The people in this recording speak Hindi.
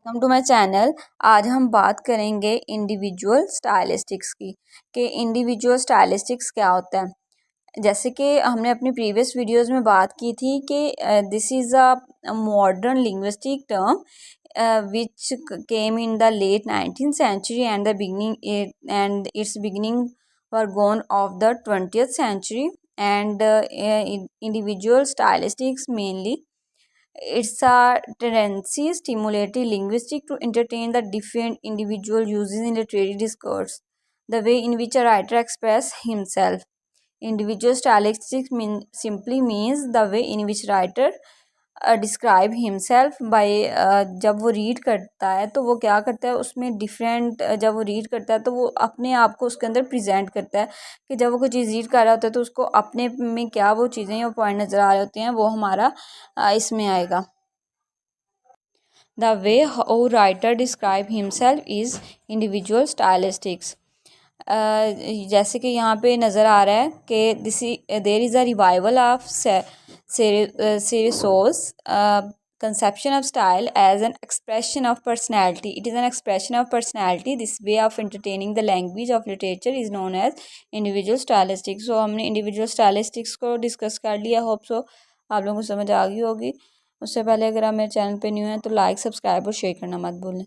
Welcome to my channel. आज हम बात करेंगे इंडिविजुअल स्टाइलिस्टिक्स की कि इंडिविजुअल स्टाइलिस्टिक्स क्या होता है। जैसे कि हमने अपनी प्रीवियस वीडियोस में बात की थी कि this is a modern linguistic term which came in the late 19th century and its beginning were gone of the 20th century and individual stylistics mainly it's a tendency stimulated linguistic to entertain the different individual uses in literary discourse, the way in which a writer expresses himself. Individual stylistics simply means the way in which writer describe himself by जब वो रीड करता है तो वो क्या करता है उसमें डिफरेंट जब वो रीड करता है तो वो अपने आप को उसके अंदर प्रेजेंट करता है कि जब वो कोई चीज़ रीड कर रहा होता है तो उसको अपने में क्या वो चीज़ें या पॉइंट नज़र आ रहे होते हैं वो हमारा इसमें आएगा। The way how writer describe himself is individual stylistics. जैसे कि यहाँ पे नज़र आ रहा है कि there is a revival of Cereso's conception of style as an expression of personality. It is an expression of personality. This way of entertaining the language of literature is known as individual stylistics. So हमने individual stylistics को डिस्कस कर लिया। होप सो आप लोगों को समझ आ गई होगी। उससे पहले अगर आप मेरे चैनल पे न्यू हैं तो लाइक सब्सक्राइब और शेयर करना मत भूलें।